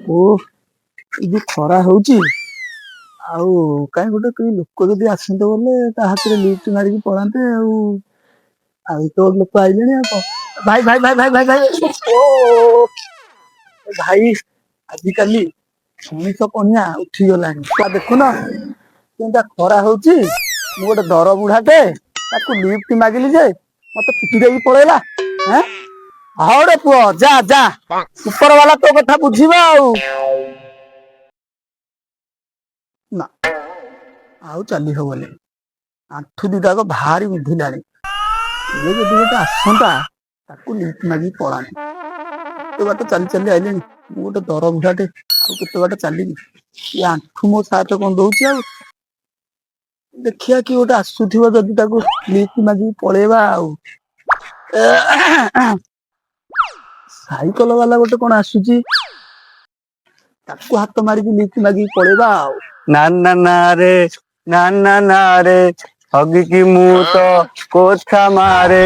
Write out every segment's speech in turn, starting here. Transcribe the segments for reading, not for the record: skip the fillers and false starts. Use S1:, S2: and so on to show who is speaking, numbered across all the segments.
S1: ଓ ଏ ଯୋଉ ଖରା ହଉଛି ଆଉ କାଇଁ ଗୋଟେ କେହି ଲୋକ ଯଦି ଆସନ୍ତେ ବୋଲେ ତା ହାତରେ ଲିଫ୍ଟ ମାରିକି ପଳାନ୍ତେ ଆଉ ଆଉ ତ ଲୋକ ଆଇଲେଣି ଆଉ କଣ ଭାଇ ଭାଇ ଭାଇ ଭାଇ ଭାଇ ଭାଇ ଓ ଭାଇ ଆଜିକାଲି ମଣିଷ ପଣିଆ ଉଠିଗଲାଣି ଦେଖୁନ କେନ୍ତା ଖରା ହଉଛି ମୁଁ ଗୋଟେ ଦର ବୁଢାଟେ ତାକୁ ଲିଫ୍ଟ ମାଗିଲି ଯେ ମତେ ପିଟି ଦେଇକି ପଳେଇଲା ହେଁ ହଉରେ ପୁଅ ଯା ଯା ଉପର ବାଲା ତୋ କଥା ବୁଝିବା ଆଉ ନା ଆଉ ଚାଲି ହବନି ଆଣ୍ଠୁ ଦିଟାକ ଭାରି ବିନ୍ଧିଲାଣି ଇଏ ଯଦି ଗୋଟେ ଆସନ୍ତା ତାକୁ ଲିଫ୍ଟ ମାଗିକି ପଳାନ୍ତି କେତେ ବାଟ ଚାଲି ଚାଲି ଆଇଲେଣି ମୁଁ ଗୋଟେ ଦର ବୁଢାଟେ ଆଉ କେତେ ବାଟ ଚାଲିବି ଇଏ ଆଣ୍ଠୁ ମୋ ସାହାଯ୍ୟ କଣ ଦଉଛି ଆଉ ଦେଖିବା କି ଗୋଟେ ଆସୁଥିବ ଯଦି ତାକୁ ଲିଫ୍ଟ ମାଗିକି ପଳେଇବା ଆଉ ସାଇକେଲ ବାଲା ଗୋଟେ କଣ ଆସୁଛି ତାକୁ ହାତ ମାରିକି ଲିଫ୍ଟ ମାଗିକି ପଳେଇବା ଆଉ
S2: ନା ନା ନା ରେ ନା ନା ନା ରେ ହଗିକି ମୁଁ ତ କୋଠା ମାରେ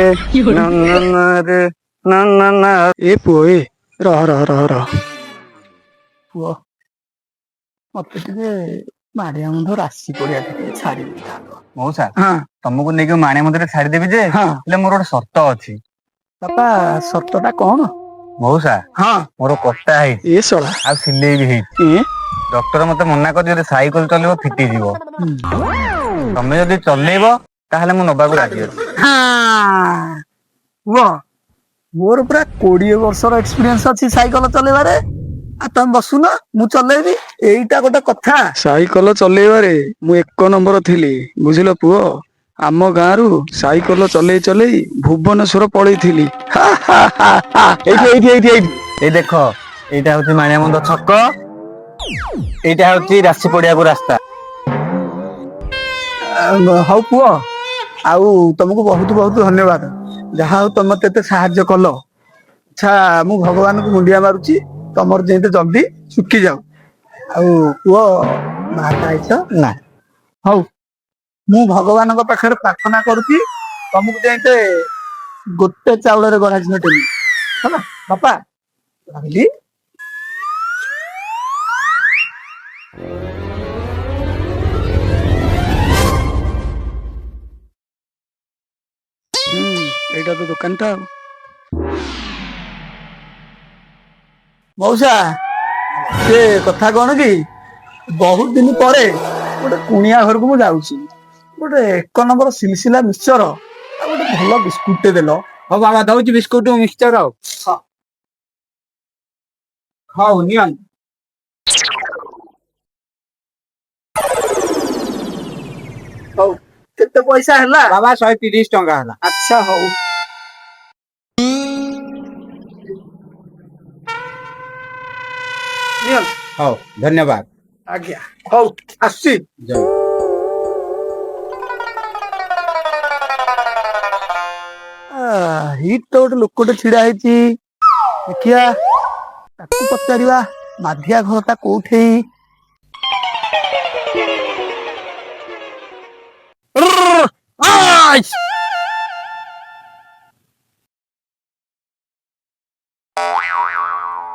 S2: ନା ନା ନା ରେ ନା ନା ନା
S1: ଏ ପୁଅ ଏ ରହ ରହ ରହ ରହ ପୁଅ ମତେ ଟିକେ ମାରିଆ ବନ୍ଧ ରାଶି ପଡିଆ ଟିକେ ଛାଡି ଦେଇଥାନ୍ତ
S2: ମଉସା
S1: ହଁ
S2: ତମକୁ ନେଇକି ମାଣେ ମନ୍ଦିରରେ ଛାଡିଦେବି ଯେ
S1: ହଁ
S2: ହେଲେ ମୋର ଗୋଟେ ସର୍ତ୍ତ ଅଛି।
S1: ବାପା ସର୍ତ୍ତ ଟା କଣ?
S2: ମଉସା
S1: ହଁ
S2: ମୋର କଟା ହେଇଛି
S1: ଏ ଶଳା
S2: ଆଉ ସିଲେଇ ବି ହେଇଛି
S1: ଏ
S2: ଡକ୍ଟର ମତେ ମନା କରିଛି ଯଦି ସାଇକେଲ ଚଲେଇବ ଫିଟିଯିବ ତମେ ଯଦି ଚଲେଇବ ତାହେଲେ ମୁଁ ନବାକୁ ରାଜି ଅଛି।
S1: ପୁଅ ମୋର ପୁରା 20 ବର୍ଷର ଏକ୍ସପିରିଏନ୍ସ ଅଛି ସାଇକେଲ ଚଲେଇବାରେ ଆଉ ତମେ ବସୁନ ମୁଁ ଚଲେଇବି ଏଇଟା ଗୋଟେ କଥା ସାଇକେଲ ଚଲେଇବାରେ ମୁଁ 1 ନମ୍ବର ଥିଲି ବୁଝିଲ ପୁଅ ଆମ ଗାଁରୁ ସାଇକେଲ ଚଲେଇ ଚଲେଇ ଭୁବନେଶ୍ଵର ପଳେଇଥିଲି
S2: ଏଇଠି ଏଇଠି ଏଇଠି ଏଇଠି ଏଇ ଦେଖ ଏଇଟା ହଉଛି ମାଣିଆ ବନ୍ଧ ଛକ ଏଇଟା ହଉଛି ରାଶି ପଡିଆକୁ ରାସ୍ତା।
S1: ହଉ ପୁଅ ଆଉ ତମକୁ ବହୁତ ବହୁତ ଧନ୍ୟବାଦ ଯାହା ହଉ ତମେ ମତେ ଏତେ ସାହାଯ୍ୟ କଲ ଆଚ୍ଛା ମୁଁ ଭଗବାନଙ୍କୁ ମୁଣ୍ଡିଆ ମାରୁଛି ତମର ଯେମିତି ଜଲଦି ଶୁଖି ଯାଉ ଆଉ ପୁଅ ବାହାଟା ହେଇଛ ନା ହଉ ମୁଁ ଭଗବାନଙ୍କ ପାଖରେ ପ୍ରାର୍ଥନା କରୁଛି ତମକୁ ଯେମିତି ଗୋଟେ ଚାଉଳରେ ଗଢା ଝିଅ ଦେବି ହେଲା ବାପା ରହିଲି। ଏଇଟା ତ ଦୋକାନଟା ଆଉ ମଉସା ସେ କଥା କଣ କି ବହୁତ ଦିନ ପରେ ଗୋଟେ କୁଣିଆ ଘରକୁ ମୁଁ ଯାଉଛି ଗୋଟେ 1 ନମ୍ବର ସିଲସିଲା ମିକ୍ସଚର ଆଉ ଗୋଟେ ଭଲ ବିସ୍କୁଟ ଟେ ଦେଲ
S2: ହଉ ବାବା ଦଉଛି ବିସ୍କୁଟ ମିକ୍ସଚର ଆଉ
S1: ହଉ ନିଅନ୍ତୁ ହଉ କେତେ ପଇସା ହେଲା
S2: ବାବା 130 ଟଙ୍କା ହେଲା।
S1: ଆଚ୍ଛା ହଉ ନିଅନ୍ତୁ
S2: ହଉ ଧନ୍ୟବାଦ।
S1: ଆଜ୍ଞା ହଉ ଆସୁଛି
S2: ଜୟ
S1: ହିଟ ତ ଗୋଟେ ଲୋକଟେ ଛିଡା ହେଇଛି ଦେଖିଆ ତାକୁ ପଚାରିବା ମାଧିଆ ଘରଟା କୋଉଠି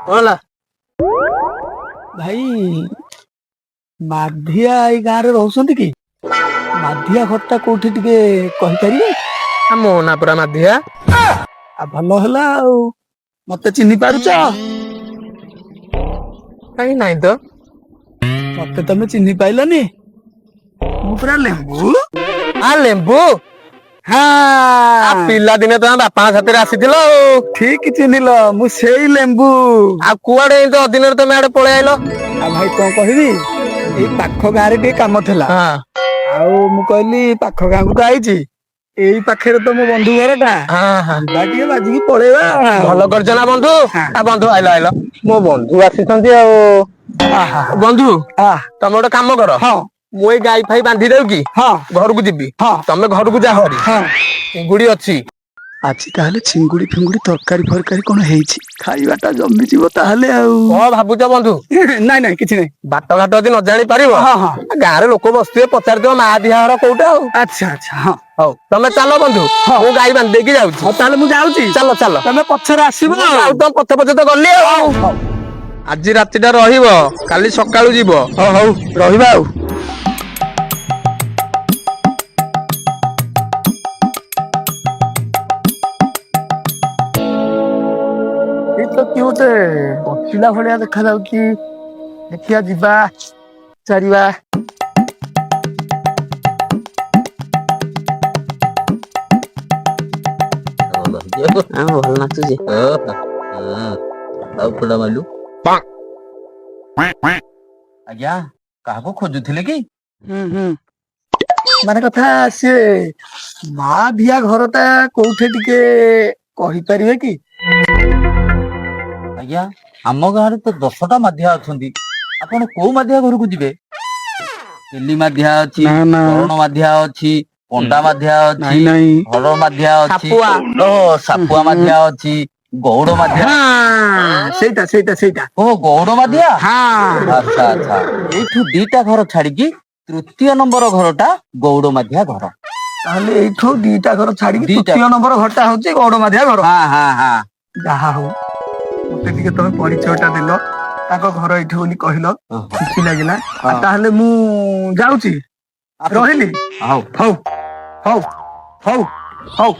S2: କଣ ହେଲା?
S1: ଭାଇ ମାଧିଆ ଏଇ ଗାଁରେ ରହୁଛନ୍ତି କି ମାଧିଆ ଘରଟା କୋଉଠି ଟିକେ କହିପାରିବେ?
S2: ମୋ ନାଁ ପରା ମାଧିଆ।
S1: ଆଉ ଭଲ ହେଲା ଆଉ ମତେ ଚିହ୍ନି ପାରୁଛ?
S2: କାହିଁ ନାଇଁ ତ
S1: ମତେ ତମେ ଚିହ୍ନି ପାଇଲନି ମୁଁ ପୁରା ଲେମ୍ବୁ
S2: ଆ ଲେମ୍ବୁ ଆ
S1: ହଁ
S2: ପିଲାଦିନେ ତମେ ବାପାଙ୍କ ସାଥିରେ ଆସିଥିଲ ଆଉ
S1: ଠିକ ଚିହ୍ନିଲ ମୁଁ ସେଇ ଲେମ୍ବୁ
S2: ଆଉ କୁଆଡେ ଏମିତି ଅଦିନରେ ତମେ ଆଡେ ପଳେଇ ଆଇଲ?
S1: ଆଉ ଭାଇ କଣ କହିବି ଏଇ ପାଖ ଗାଁରେ ଟିକେ କାମ ଥିଲା
S2: ହଁ
S1: ଆଉ ମୁଁ କହିଲି ପାଖ ଗାଁକୁ ତ ଆଇଛି ଏଇ ପାଖରେ ତ ମୋ ବନ୍ଧୁ ଘର ଟା
S2: ହଁ ହଁ
S1: ଯିବା ଟିକେ ବାଜିକି ପଳେଇବା ଆଉ
S2: ଭଲ କରିଛ ନା ବନ୍ଧୁ
S1: ହଁ
S2: ଆ ବନ୍ଧୁ ଆଇଲ ଆଇଲ ମୋ ବନ୍ଧୁ ଆସିଛନ୍ତି ଆଉ
S1: ଆହା
S2: ବନ୍ଧୁ
S1: ଆ
S2: ତମେ ଗୋଟେ କାମ କର
S1: ହଁ
S2: ମୁଁ ଏଇ ଗାଈ ଫାଇ ବାନ୍ଧି ଦଉ କି
S1: ହଁ
S2: ଘରକୁ ଯିବି
S1: ହଁ
S2: ତମେ ଘରକୁ ଯା ହରି
S1: ହଁ
S2: ଚିଙ୍ଗୁଡି ଅଛି।
S1: ଆଜି ତାହେଲେ ଚିଙ୍ଗୁଡି ଫିଙ୍ଗୁଡି ତରକାରୀ ଫରକାରୀ କଣ ହେଇଛି ଖାଇବାଟା ଜମିଯିବ ତାହେଲେ ଆଉ
S2: କଣ ଭାବୁଛ ବନ୍ଧୁ?
S1: ନାଇଁ ନାଇଁ କିଛି ନାଇଁ
S2: ବାଟ ଘାଟ ଯଦି ନ ଜାଣି ପାରିବ
S1: ହଁ ହଁ
S2: ଗାଁରେ ଲୋକ ବସିଥିବେ ପଚାରିଥିବ ମା ଦିଆ ଘର କୋଉଟା ଆଉ
S1: ଆଚ୍ଛା ଆଚ୍ଛା ହଁ
S2: ହଉ ତମେ ଚାଲ ବନ୍ଧୁ
S1: ହଁ
S2: ମୁଁ ଗାଈ ବାନ୍ଧି ଦେଇକି ଯାଉଛି
S1: ହଉ ତାହେଲେ ମୁଁ ଯାଉଛି
S2: ଚାଲ ଚାଲ
S1: ତମେ ପଛରେ ଆସିବ
S2: ମୁଁ ଆଉ ତମ ପଛେ ପଛେ ତ ଗଲି ଆଉ
S1: ହଉ ହଉ
S3: ଆଜି ରାତିଟା ରହିବ, କାଲି ସକାଳୁ ଯିବ।
S1: ହଉ ରହିବା ଆଉ। ଏଇ ତ କିଏ ଗୋଟେ ବସିଲା ଭଳିଆ ଦେଖା ଯାଉଛି। ଦେଖିଆ ଯିବା ଚାରିବା।
S2: ଭଲ ନାଚୁଛି। ଆଜ୍ଞା କାହାକୁ ଖୋଜୁଥିଲେ କି?
S1: ମାନେ କଥା ସିଏ ମା ଧିଆ ଘରଟା କୋଉଠି ଟିକେ କହିପାରିବେ କି?
S2: ଆଜ୍ଞା ଆମ ଗାଁରେ ତ 10ଟା ମାଧିଆ ଅଛନ୍ତି। ଆପଣ କୋଉ ମାଧିଆ ଘରକୁ ଯିବେ? ତେଲି ମାଧିଆ ଅଛି,
S1: ନା ନା
S2: କରଣ ମାଧିଆ ଅଛି, ପଣ୍ଡା ମାଧିଆ ଅଛି,
S1: ନାଇଁ
S2: ହର ମାଧିଆ ଅଛି,
S1: ସାପୁଆ।
S2: ସାପୁଆ ମାଧିଆ ଅଛି, ଗଉଡ ମାଧିଆ।
S1: ସେଇଟା
S2: ଓ ଗଉଡ ମାଧିଆ।
S1: ହଁ।
S2: ଆଚ୍ଛା ଆଚ୍ଛା ଏଇଠୁ 2ଟା ଘର ଛାଡିକି ତୃତୀୟ ନମ୍ବର ଘରଟା ଗଉଡ ମାଧିଆ ଘର।
S1: ତାହେଲେ ଏଇଠୁ 2ଟା ଘର ଛାଡିକି
S2: ଦିଟା
S1: ତୃତୀୟ ନମ୍ବର ଘରଟା ହଉଛି ଗୌଡ ମାଧିଆ ଘର।
S2: ହଁ।
S1: ଯାହା ହଉ ମତେ ଟିକେ ତମେ ପରିଚୟଟା ଦେଲ, ତାଙ୍କ ଘର ଏଇଠି ବୋଲି କହିଲ,
S2: ଓହୋ।
S1: ଖୁସି ଲାଗିଲା। ଆଉ
S2: ହଁ
S1: ତାହେଲେ ମୁଁ ଯାଉଛି, ରହିଲି।
S2: ହଉ।
S1: ହଉ ହଉ ହଉ ହଉ।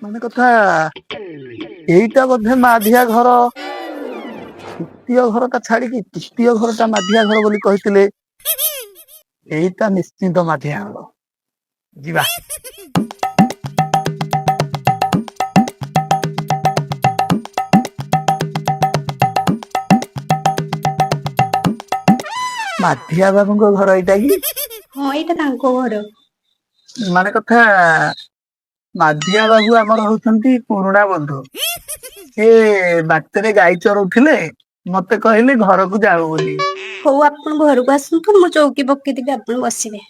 S1: ମାନେ କଥା ଏଇଟା ବୋଧେ ମାଧିଆ ଘର। ତୃତୀୟ ଘରଟା ଛାଡିକି ତୃତୀୟ ଘରଟା ମାଧିଆ ଘର ବୋଲି କହିଥିଲେ। ଏଇଟା ନିଶ୍ଚିନ୍ତ ମାଧିଆ ଘର, ଯିବା। ମାଧିଆ ବାବୁଙ୍କ ଘର ଏଇଟା କି?
S4: ହଁ ଏଇଟା ତାଙ୍କ ଘର।
S1: ମାନେ କଥା ମାଧିଆ ବାବୁ ଆମର ହଉଛନ୍ତି ପୁରୁଣା ବନ୍ଧୁ। ସେ ବାଟରେ ଗାଈ ଚରଉଥିଲେ, ମତେ କହିଲେ ଘରକୁ ଯାଉ ବୋଲି।
S4: ହଉ ଆପଣ ଘରକୁ ଆସନ୍ତୁ, ମୁଁ ଚୌକି ପକେଇଦେବି ଆପଣ ବସିବେ।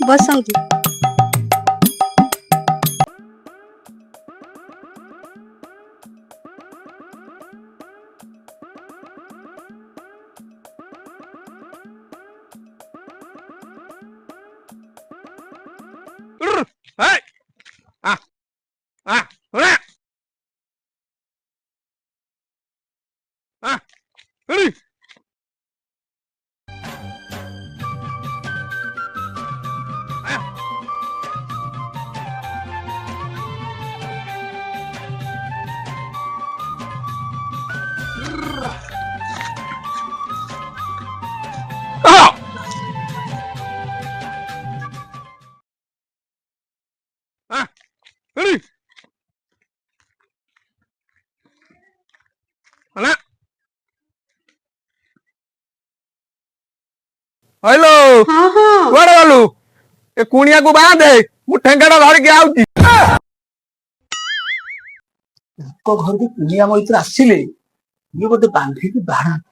S4: ବସନ୍ତୁ।
S3: ହଇଲୋ
S4: ହଁ ହଁ
S3: କୁଆଡେ ଗଲୁ? ଏ କୁଣିଆକୁ ବାନ୍ଧେ, ମୁଁ ଠେଙ୍ଗାଟା ଧରିକି ଆଉଛି।
S1: ତାଙ୍କ ଘରକୁ କୁଣିଆ ମଇତ୍ର ଆସିଲେ, ଇଏ ବୋଧେ ବାନ୍ଧିକି ବାହାନ୍ତି।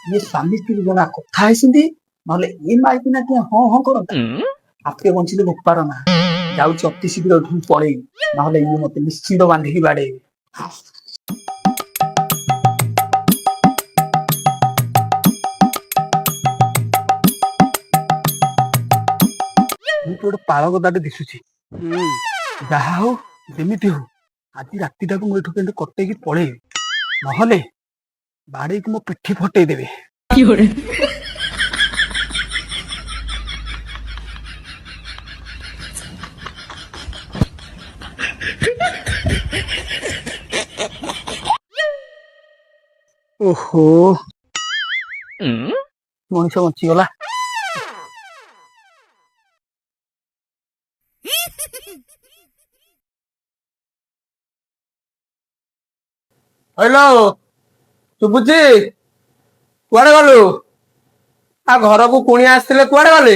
S1: ଇଏ ସ୍ୱାମୀ ସ୍ତ୍ରୀ ଜଣା କଥା ହେଇଛନ୍ତି, ନହେଲେ ଏ ମାଇକିନା କିଏ ହଁ ହଁ କରନ୍ତା। ଆପେ ବଞ୍ଚିଲେ ବୋପାର ନା। ଯାଉଛି ଅତି ଶୀଘ୍ର ଏଠୁ ପଳେଇବି, ନହେଲେ ଇଏ ମତେ ନିଶ୍ଚିନ୍ତ ବାନ୍ଧିକି ବାଡେଇବେ। ମୁଁ ତ ଗୋଟେ ପାଳ ଗଦାଟେ ଦିଶୁଛି। ଯାହା ହଉ ଯେମିତି ହଉ ଆଜି ରାତିଟାକୁ ମୁଁ ଏଠୁ କେମିତି କଟେଇକି ପଳେଇବି, ନହେଲେ ବାଡେଇକି ମୋ ପିଠି ଫଟେଇ ଦେବେ। ଓହୋ ମଣିଷ ବଞ୍ଚିଗଲା। ହ୍ୟାଲୋ ଶୁଭୁଚି? କୁଆଡେ ଗଲୁ? ଆଉ ଘରକୁ କୁଣିଆ ଆସିଥିଲେ କୁଆଡେ ଗଲେ?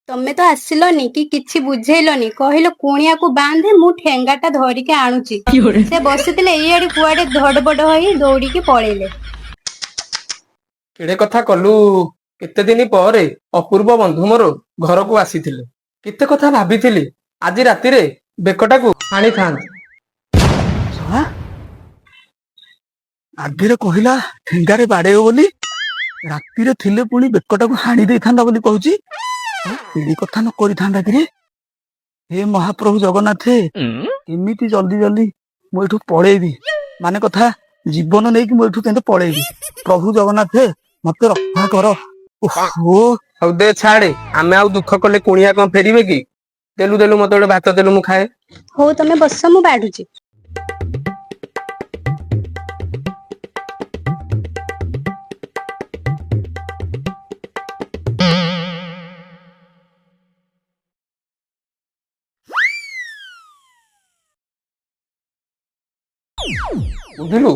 S4: ତମେ ତ ଆସିଲନି କି କିଛି ବୁଝେଇଲନି, କହିଲ କୁଣିଆକୁ ବାନ୍ଧେ ମୁଁ ଠେଙ୍ଗାଟା ଧରିକି ଆଣୁଛି। ସେ ବସିଥିଲେ ଏଇଆଡେ କୁଆଡେ ଧଡ ବଡ ହେଇ ଦୌଡିକି ପଳେଇଲେ।
S3: କେଡେ କଥା କଲୁ? କେତେ ଦିନ ପରେ ଅପୂର୍ବ ବନ୍ଧୁ ମୋର ଘରକୁ ଆସିଥିଲେ। କେତେ କଥା ଭାବିଥିଲି, ଆଜି ରାତିରେ ବେକଟାକୁ ହାଣିଥାନ୍ତି।
S1: ଶଳା ଆଗରେ କହିଲା ଠେଙ୍ଗାରେ ବାଡେଇବ ବୋଲି, ରାତିରେ ଥିଲେ ପୁଣି ବେକଟାକୁ ହାଣି ଦେଇଥାନ୍ତା ବୋଲି କହୁଛି। ଏଇ କଥା ନ କରିଥାନ୍ତା କିରେ? ହେ ମହାପ୍ରଭୁ ଜଗନ୍ନାଥ, କେମିତି ଜଲ୍ଦି ଜଲ୍ଦି ମୁଁ ଏଠୁ ପଳେଇବି, ମାନେ କଥା ଜୀବନ ନେଇକି ମୁଁ ଏଠୁ କେମିତି ପଳେଇବି। ପ୍ରଭୁ ଜଗନ୍ନାଥ ମତେ ରକ୍ଷା କର। ଓହୋ
S3: ହଉ ଦେ ଛାଡେ, ଆମେ ଆଉ ଦୁଃଖ କଲେ କୁଣିଆ କଣ ଫେରିବେ କି? ଦେଲୁ ମତେ ଗୋଟେ ଭାତ ଦେଲୁ, ମୁଁ ଖାଏ।
S4: ହଉ ତମେ ବସ, ମୁଁ ବାଢୁଛି।
S3: ବୁଝିଲୁ,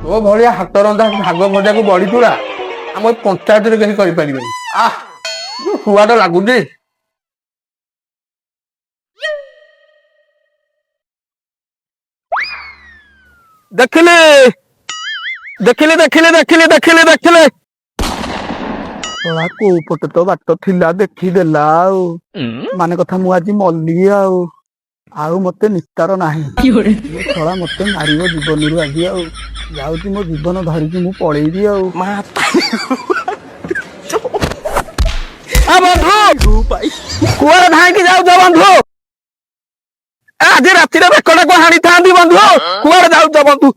S3: ତୋ ଭଳିଆ ହାତ ରନ୍ଧା ଶାଗ ଭଜାକୁ ବଢି ଚୁରା ଆମ ଏ ପଞ୍ଚାୟତରେ କେହି କରିପାରିବେନି। ଯୋଉ ସୁଆଦ ଲାଗୁଛି।
S1: ଦେଖିଲି ଦେଖିଲି ଦେଖିଲି ଦେଖିଲି ଦେଖିଲି ଦେଖିଲି କୋଉ ପଟେ ତ ବାଟ ଥିଲା ଦେଖିଦେଲା ଆଉ, ମାନେ କଥା ମୁଁ ଆଜି ମଲି ଆଉ ମତେ ନିସ୍ତାର ନାହିଁ। ଶଳା ମତେ ମାରିବ ଜୀବନରୁ ଆଜି। ଆଉ ଯାଉଛି ମୋ ଜୀବନ ଧରିକି ମୁଁ ପଳେଇବି ଆଉ। ବନ୍ଧୁ କୁଆଡେ ଧାଇଁକି ଯାଉଛ ବନ୍ଧୁ? ଆଜି ରାତିରେ ବେକଟାକୁ ହାଣିଥାନ୍ତି ବନ୍ଧୁ। କୁଆଡେ ଯାଉଛ ବନ୍ଧୁ?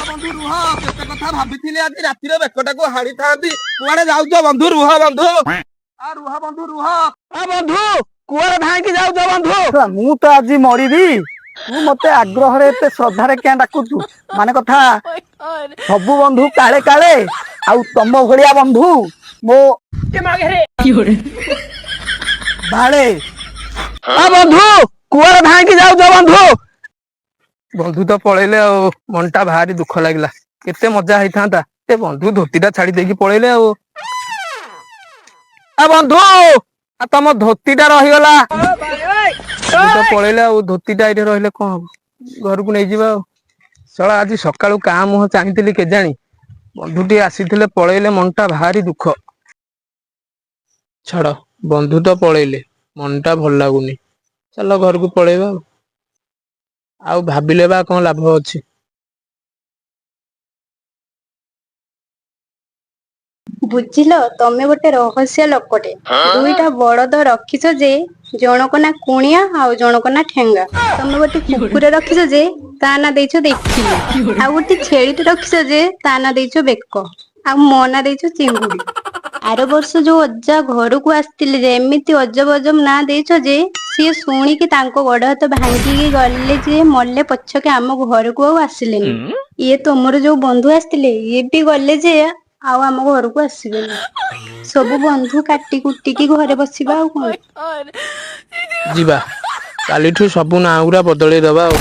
S1: ବନ୍ଧୁ ରୁହ, କେତେ କଥା ଭାବିଥିଲି ଆଜି ରାତିରେ ବେକଟାକୁ ହାଣିଥାନ୍ତି। କୁଆଡେ ଯାଉଛ ବନ୍ଧୁ? ରୁହ ବନ୍ଧୁ, ରୁହ ବନ୍ଧୁ ରୁହ। ବନ୍ଧୁ କୁଆଡେ ଧାଇଁକି ଯାଉଛ ବନ୍ଧୁ? ମୁଁ ତ ଆଜି ମରିବି, ତୁ ମତେ ଆଗ୍ରହରେ ଏତେ ଶ୍ରଦ୍ଧାରେ କିଆଁ ଡାକୁଛୁ? ମାନେ କଥା ସବୁ ବନ୍ଧୁ କାଳେ କାଳେ, ଆଉ ତମ ଭଳିଆ ବନ୍ଧୁ ମୋ ବାଳେ। ବନ୍ଧୁ କୁଆଡେ ଧାଇଁକି ଯାଉଛ ବନ୍ଧୁ?
S3: ବନ୍ଧୁ ତ ପଳେଇଲେ ଆଉ, ମନଟା ଭାରି ଦୁଃଖ ଲାଗିଲା। କେତେ ମଜା ହେଇଥାନ୍ତା, ଏ ବନ୍ଧୁ ଧୋତିଟା ଛାଡି ଦେଇକି ପଳେଇଲେ ଆଉ।
S1: ବନ୍ଧୁ ତମ ଧୋତିଟା ରହିଗଲା।
S3: ବନ୍ଧୁ ତ ପଳେଇଲେ ଆଉ, ଧୋତିଟା ଏଇଠି ରହିଲେ କଣ ହବ? ଘରକୁ ନେଇଯିବା ଆଉ। ଶଳା ଆଜି ସକାଳୁ କାଁ ମୁହଁ ଚାହିଁଥିଲି କେଜାଣି, ବନ୍ଧୁଟି ଆସିଥିଲେ ପଳେଇଲେ, ମନଟା ଭାରି ଦୁଃଖ। ଛାଡ, ବନ୍ଧୁ ତ ପଳେଇଲେ, ମନଟା ଭଲ ଲାଗୁନି। ଚାଲ ଘରକୁ ପଳେଇବା ଆଉ ଭାବିଲେ ବା କଣ ଲାଭ ଅଛି?
S4: ବୁଝିଲ, ତମେ ଗୋଟେ ରହସ୍ୟ ଲୋକଟେ। ଦୁଇଟା ବଳଦ ରଖିଛ ଯେ, ଜଣକ ନା କୁଣିଆ ଆଉ ଜଣକ ନା ଠେଙ୍ଗା। ତମେ ଗୋଟେ କୁକୁର ରଖିଛ ଯେ, ତା ନା ଦେଇଛ ଦେଖିଲି। ଆଉ ଗୋଟେ ଛେଳିଟେ ରଖିଛ ଯେ, ତା ନା ଦେଇଛ ବେକ। ଆଉ ମୋ ନା ଦେଇଛ ଚିଙ୍ଗୁଡି। ଆର ବର୍ଷ ଯୋଉ ଅଜା ଘରକୁ ଆସିଥିଲେ ଯେ, ଏମିତି ଅଜବ ଅଜବ ନାଁ ଦେଇଛ ଯେ, ସିଏ ଶୁଣିକି ତାଙ୍କ ଗୋଡ ହାତ ଭାଙ୍ଗିକି ଗଲେ ଯେ, ମଲେ ପଛକେ ଆମ ଘରକୁ ଆଉ ଆସିଲେନି। ଇଏ ତମର ଯୋଉ ବନ୍ଧୁ ଆସିଥିଲେ, ଇଏ ବି ଗଲେ ଯେ ଆଉ ଆମ ଘରକୁ ଆସିବେନି। ସବୁ ବନ୍ଧୁ କାଟି କୁଟିକି ଘରେ ବସିବା ଆଉ କଣ।
S3: ଯିବା, କାଲିଠୁ ସବୁ ନାଁ ଗୁରା ବଦଳେଇ ଦବା ଆଉ।